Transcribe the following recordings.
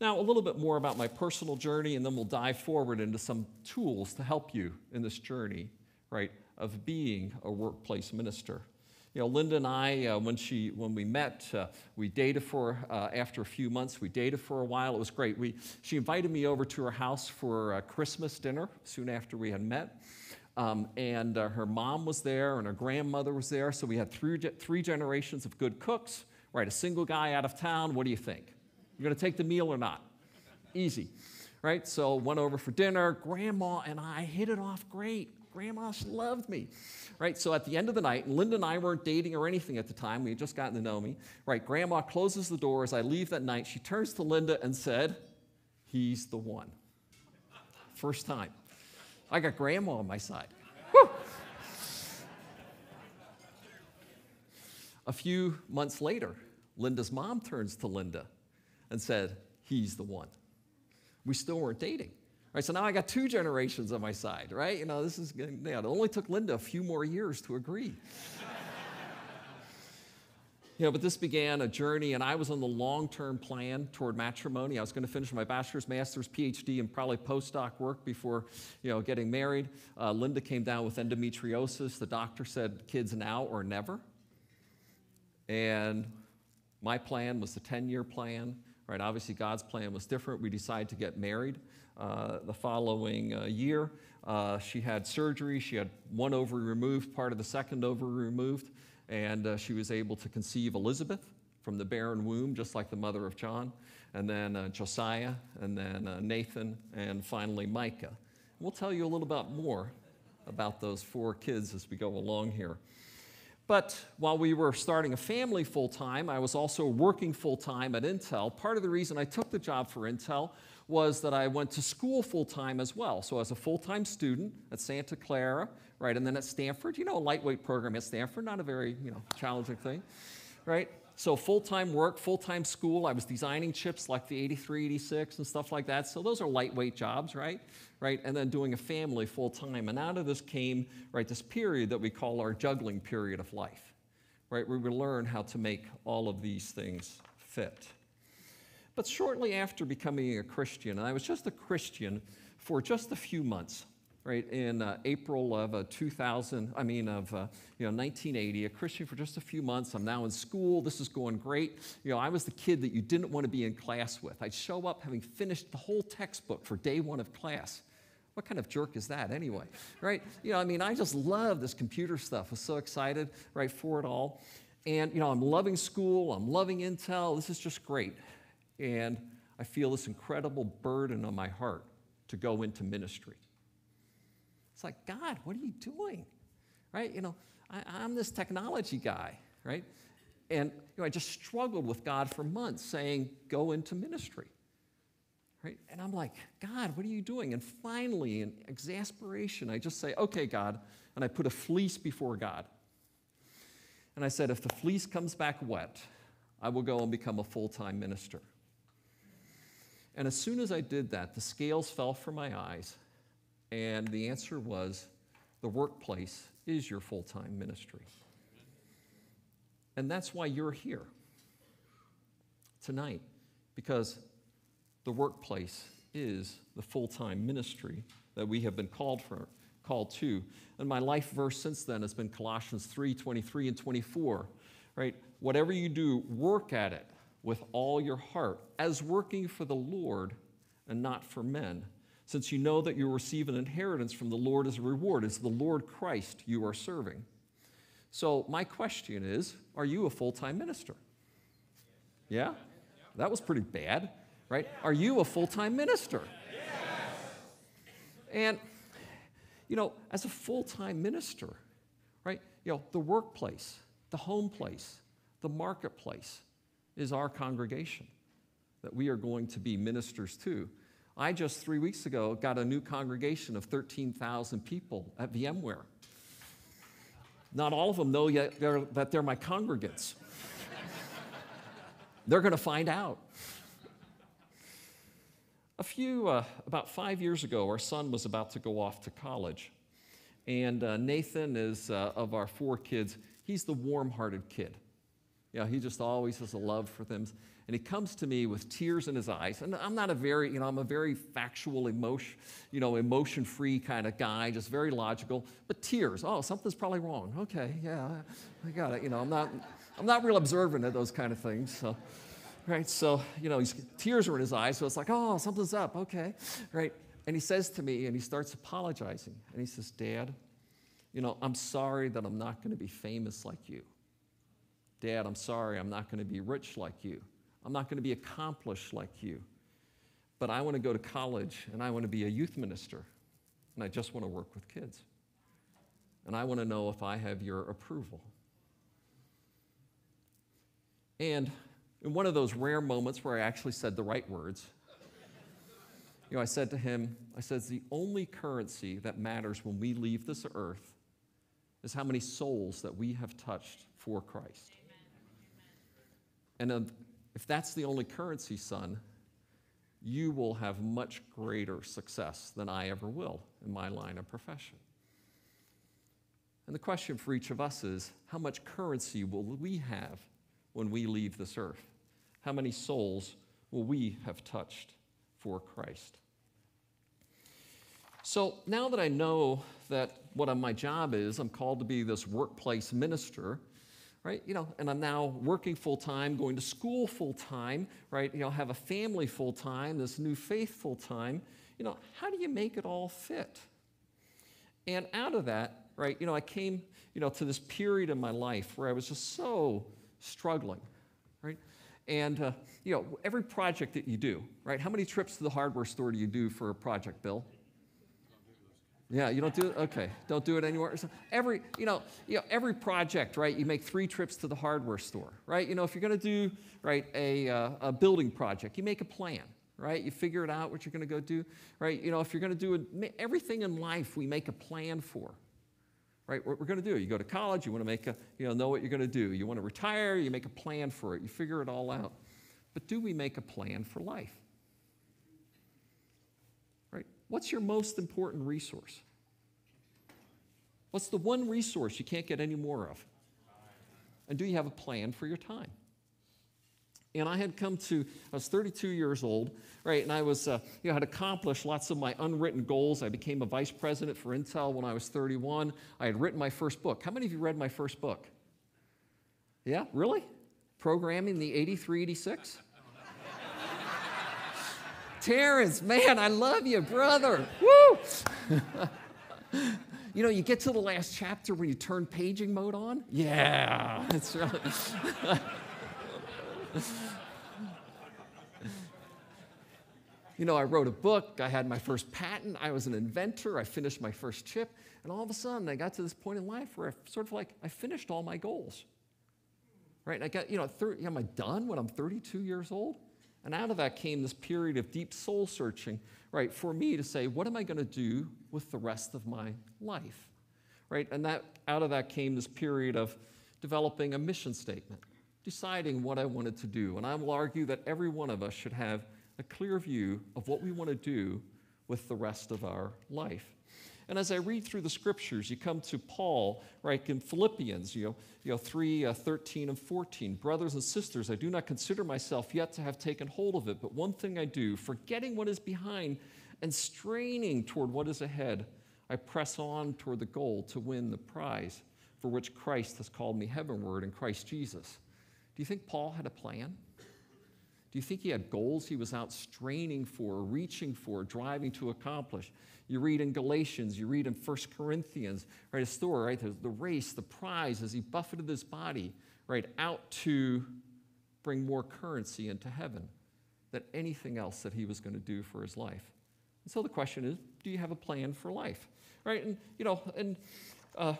Now, a little bit more about my personal journey, and then we'll dive forward into some tools to help you in this journey, right, of being a workplace minister. Linda and I, when we met, we dated after a few months, we dated for a while. It was great. She invited me over to her house for a Christmas dinner soon after we had met. And her mom was there and her grandmother was there. So we had three generations of good cooks, right? A single guy out of town. What do you think? You're going to take the meal or not? Easy, right? So went over for dinner. Grandma and I hit it off great. Grandma loved me, right? So at the end of the night, and Linda and I weren't dating or anything at the time. We had just gotten to know me, right? Grandma closes the door as I leave that night. She turns to Linda and said, "He's the one." First time. I got Grandma on my side. Woo! A few months later, Linda's mom turns to Linda and said, "He's the one." We still weren't dating. Right, so now I got two generations on my side, right? It only took Linda a few more years to agree. But this began a journey, and I was on the long-term plan toward matrimony. I was going to finish my bachelor's, master's, PhD, and probably postdoc work before, getting married. Linda came down with endometriosis. The doctor said, kids now or never. And my plan was the 10-year plan. Right, obviously, God's plan was different. We decided to get married the following year. She had surgery. She had one ovary removed, part of the second ovary removed, and she was able to conceive Elizabeth from the barren womb, just like the mother of John, and then Josiah, and then Nathan, and finally Micah. And we'll tell you a little bit more about those 4 kids as we go along here. But while we were starting a family full-time, I was also working full-time at Intel. Part of the reason I took the job for Intel was that I went to school full-time as well. So as a full-time student at Santa Clara, right, and then at Stanford, a lightweight program at Stanford, not a very, challenging thing, right? So full-time work, full-time school. I was designing chips like the 83, 86 and stuff like that. So those are lightweight jobs, right? And then doing a family full-time. And out of this came, right, this period that we call our juggling period of life, right? Where we learn how to make all of these things fit. But shortly after becoming a Christian, and I was just a Christian for just a few months, right, in April of 1980, a Christian for just a few months. I'm now in school. This is going great. I was the kid that you didn't want to be in class with. I'd show up having finished the whole textbook for day 1 of class. What kind of jerk is that anyway, right? I just love this computer stuff. I was so excited, right, for it all. And, I'm loving school. I'm loving Intel. This is just great. And I feel this incredible burden on my heart to go into ministry. It's like, God, what are you doing? Right? I'm this technology guy, right? And I just struggled with God for months saying, go into ministry. Right? And I'm like, God, what are you doing? And finally, in exasperation, I just say, okay, God, and I put a fleece before God. And I said, if the fleece comes back wet, I will go and become a full-time minister. And as soon as I did that, the scales fell from my eyes. And the answer was, the workplace is your full-time ministry. And that's why you're here tonight, because the workplace is the full-time ministry that we have been called to. And my life verse since then has been Colossians 3:23 and 24, right? Whatever you do, work at it with all your heart, as working for the Lord and not for men, since you know that you receive an inheritance from the Lord as a reward. It's the Lord Christ you are serving. So my question is, are you a full-time minister? Yeah? That was pretty bad, right? Are you a full-time minister? And, as a full-time minister, right, the workplace, the home place, the marketplace is our congregation that we are going to be ministers to. I just 3 weeks ago got a new congregation of 13,000 people at VMware. Not all of them know yet that they're my congregants. They're going to find out. About 5 years ago, our son was about to go off to college. And Nathan is, of our 4 kids, he's the warm-hearted kid. He just always has a love for them. And he comes to me with tears in his eyes. And I'm not a very, I'm a very factual, emotion-free kind of guy, just very logical. But tears, oh, something's probably wrong. Okay, yeah, I got it. I'm not real observant of those kind of things. So, right, so, tears are in his eyes. So it's like, oh, something's up. Okay, right. And he says to me, and he starts apologizing. And he says, Dad, I'm sorry that I'm not going to be famous like you. Dad, I'm sorry I'm not going to be rich like you. I'm not going to be accomplished like you. But I want to go to college, and I want to be a youth minister, and I just want to work with kids. And I want to know if I have your approval. And in one of those rare moments where I actually said the right words, I said to him, the only currency that matters when we leave this earth is how many souls that we have touched for Christ. Amen. And if that's the only currency, son, you will have much greater success than I ever will in my line of profession. And the question for each of us is, how much currency will we have when we leave this earth? How many souls will we have touched for Christ? So now that I know that what my job is, I'm called to be this workplace minister, right? And I'm now working full-time, going to school full-time, right? Have a family full-time, this new faith full-time. How do you make it all fit? And out of that, right, I came, to this period in my life where I was just so struggling, right? And, every project that you do, right? How many trips to the hardware store do you do for a project, Bill? Yeah, you don't do it? Okay, don't do it anymore. So every project, right, you make 3 trips to the hardware store, right? If you're going to do, right, a building project, you make a plan, right? You figure it out what you're going to go do, right? If you're going to do everything in life, we make a plan for, right? What we're going to do. You go to college, you want to know what you're going to do. You want to retire, you make a plan for it. You figure it all out. But do we make a plan for life? What's your most important resource? What's the one resource you can't get any more of? And do you have a plan for your time? And I was 32 years old, right? And I was, had accomplished lots of my unwritten goals. I became a vice president for Intel when I was 31. I had written my first book. How many of you read my first book? Yeah, really? Programming the 8386? Terrence, man, I love you, brother. Woo! You get to the last chapter when you turn paging mode on. Yeah, it's really. I wrote a book. I had my first patent. I was an inventor. I finished my first chip. And all of a sudden, I got to this point in life where I finished all my goals. Right? And I got, am I done when I'm 32 years old? And out of that came this period of deep soul searching, right, for me to say, what am I going to do with the rest of my life? Right? And out of that came this period of developing a mission statement, deciding what I wanted to do. And I will argue that every one of us should have a clear view of what we want to do with the rest of our life. And as I read through the scriptures, you come to Paul, right, in Philippians, 3, 13 and 14. Brothers and sisters, I do not consider myself yet to have taken hold of it, but one thing I do, forgetting what is behind and straining toward what is ahead, I press on toward the goal to win the prize for which Christ has called me heavenward in Christ Jesus. Do you think Paul had a plan? Do you think he had goals he was out straining for, reaching for, driving to accomplish? You read in Galatians, you read in 1 Corinthians, right, a story, right, the race, the prize, as he buffeted his body, right, out to bring more currency into heaven than anything else that he was going to do for his life. And so the question is, do you have a plan for life? Right, and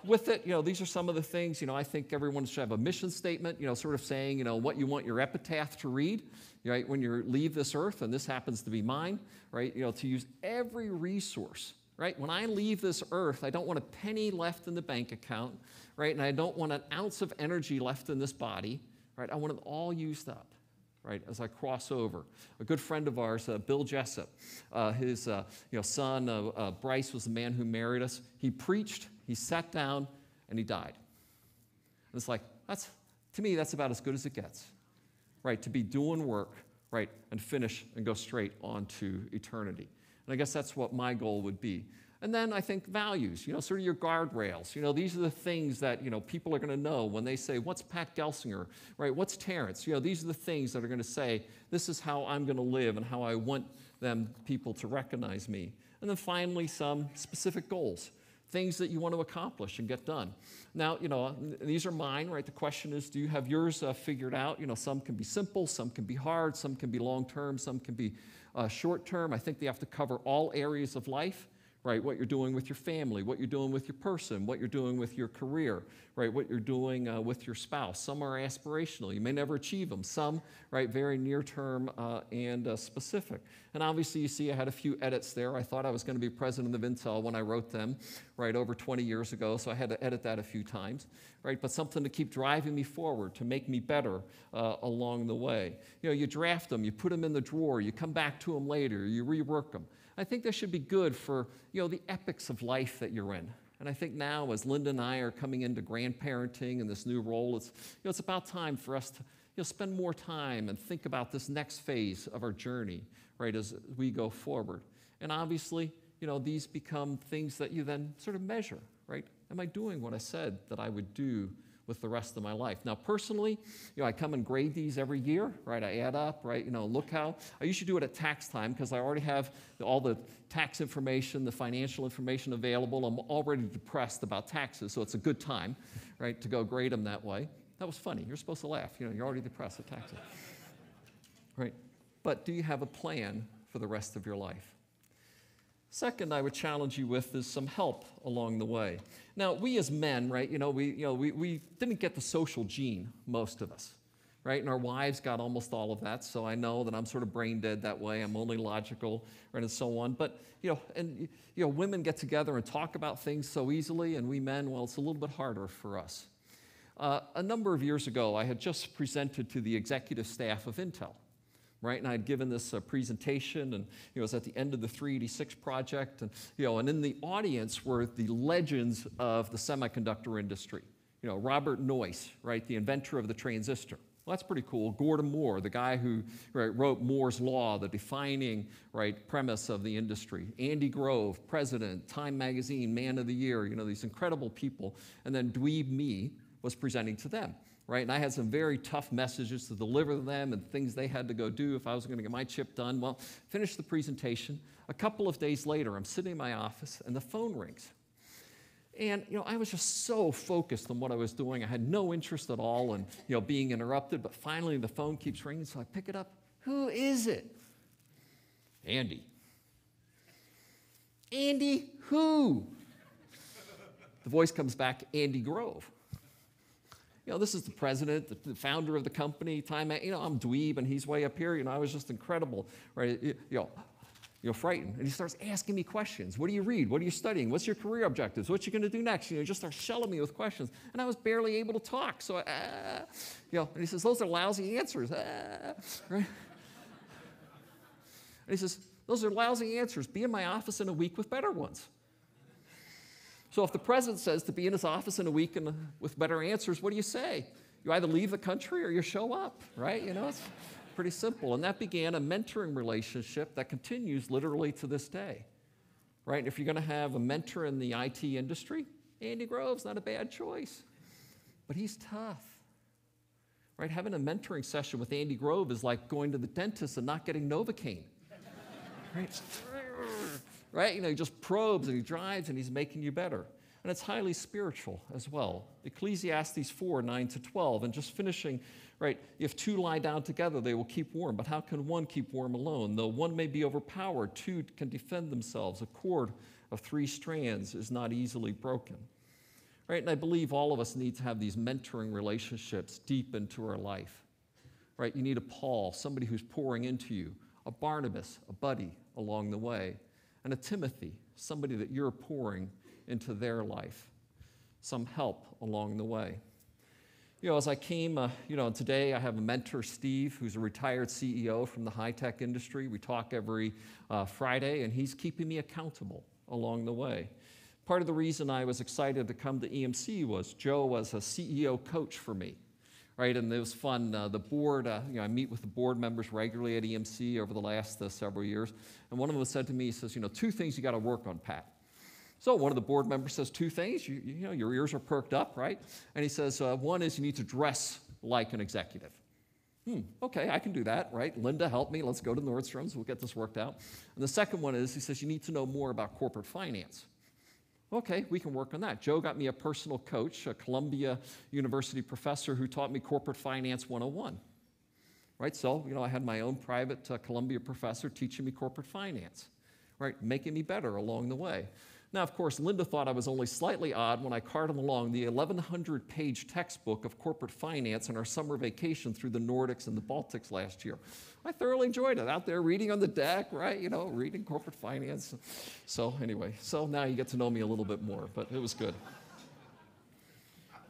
with it, these are some of the things, I think everyone should have a mission statement, sort of saying, what you want your epitaph to read, right, when you leave this earth, and this happens to be mine, right, to use every resource, right? When I leave this earth, I don't want a penny left in the bank account, right, and I don't want an ounce of energy left in this body, right? I want it all used up, right, as I cross over. A good friend of ours, Bill Jessup, his son, Bryce, was the man who married us. He preached, he sat down, and he died. And it's like, that's To me, that's about as good as it gets, right? To be doing work, right, and finish and go straight on to eternity. And I guess that's what my goal would be. And then I think values, sort of your guardrails. These are the things that, people are going to know when they say, what's Pat Gelsinger, right? What's Terrence? These are the things that are going to say, this is how I'm going to live and how I want people to recognize me. And then finally, some specific goals, things that you want to accomplish and get done. Now, these are mine, right? The question is, do you have yours figured out? Some can be simple, some can be hard, some can be long-term, some can be short-term. I think they have to cover all areas of life. Right, what you're doing with your family, what you're doing with your person, what you're doing with your career, right, what you're doing with your spouse. Some are aspirational. You may never achieve them. Some, right, very near-term and specific. And obviously, you see I had a few edits there. I thought I was going to be president of Intel when I wrote them, right, over 20 years ago, so I had to edit that a few times, right, but something to keep driving me forward, to make me better along the way. You draft them, you put them in the drawer, you come back to them later, you rework them. I think that should be good for, the epics of life that you're in. And I think now, as Linda and I are coming into grandparenting and this new role, it's about time for us to, spend more time and think about this next phase of our journey, right, as we go forward. And obviously, these become things that you then sort of measure, right? Am I doing what I said that I would do with the rest of my life? Now, personally, I come and grade these every year, right? I add up, right? Look how, I usually do it at tax time because I already have all the tax information, the financial information available. I'm already depressed about taxes, so it's a good time, right, to go grade them that way. That was funny. You're supposed to laugh. You're already depressed at taxes, right? But do you have a plan for the rest of your life? Second, I would challenge you with is some help along the way. Now, we as men, right, we didn't get the social gene, most of us, right? And our wives got almost all of that, so I know that I'm sort of brain dead that way. I'm only logical, right, and so on. But, women get together and talk about things so easily, and we men, well, it's a little bit harder for us. A number of years ago, I had just presented to the executive staff of Intel. Right, and I had given this presentation, and it was at the end of the 386 project, and and in the audience were the legends of the semiconductor industry. Robert Noyce, right, the inventor of the transistor. Well, that's pretty cool. Gordon Moore, the guy who wrote Moore's Law, the defining premise of the industry. Andy Grove, president, Time Magazine, Man of the Year. These incredible people. And then Dweeb me was presenting to them. Right, and I had some very tough messages to deliver to them and things they had to go do if I was going to get my chip done. Well, finished the presentation. A couple of days later, I'm sitting in my office, and the phone rings. And, I was just so focused on what I was doing. I had no interest at all in, being interrupted, but finally the phone keeps ringing, so I pick it up. Who is it? Andy. Andy who? The voice comes back, Andy Grove. This is the president, the founder of the company, Time, I'm dweeb, and he's way up here. I was just incredible, right? Frightened. And he starts asking me questions. What do you read? What are you studying? What's your career objectives? What you going to do next? He just starts shelling me with questions. And I was barely able to talk. So, and he says, those are lousy answers. Right? And he says, those are lousy answers. Be in my office in a week with better ones. So if the president says to be in his office in a week and with better answers, what do you say? You either leave the country or you show up, right? It's pretty simple. And that began a mentoring relationship that continues literally to this day, right? And if you're going to have a mentor in the IT industry, Andy Grove's not a bad choice, but he's tough, right? Having a mentoring session with Andy Grove is like going to the dentist and not getting Novocaine, right? Right? He just probes and he drives and he's making you better. And it's highly spiritual as well. Ecclesiastes 4, 9 to 12. And just finishing, right? If two lie down together, they will keep warm. But how can one keep warm alone? Though one may be overpowered, two can defend themselves. A cord of 3 strands is not easily broken. Right? And I believe all of us need to have these mentoring relationships deep into our life. Right? You need a Paul, somebody who's pouring into you. A Barnabas, a buddy along the way. And a Timothy, somebody that you're pouring into their life. Some help along the way. As I came, today I have a mentor, Steve, who's a retired CEO from the high-tech industry. We talk every Friday, and he's keeping me accountable along the way. Part of the reason I was excited to come to EMC was Joe was a CEO coach for me. right? And it was fun. The board, I meet with the board members regularly at EMC over the last several years. And one of them said to me, he says, 2 things you got to work on, Pat. So one of the board members says 2 things. Your ears are perked up, right? And he says, one is you need to dress like an executive. Okay, I can do that, right? Linda, help me. Let's go to Nordstrom's. We'll get this worked out. And the second one is, he says, you need to know more about corporate finance. Okay, we can work on that. Joe got me a personal coach, a Columbia University professor who taught me Corporate Finance 101. Right, so, I had my own private Columbia professor teaching me corporate finance, right, making me better along the way. Now, of course, Linda thought I was only slightly odd when I carted along the 1,100-page textbook of corporate finance on our summer vacation through the Nordics and the Baltics last year. I thoroughly enjoyed it, out there reading on the deck, right, reading corporate finance. So anyway, now you get to know me a little bit more, but it was good.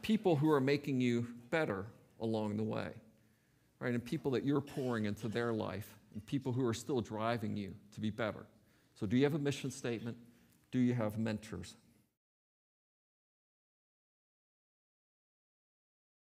People who are making you better along the way, right, and people that you're pouring into their life, and people who are still driving you to be better. So do you have a mission statement? Do you have mentors?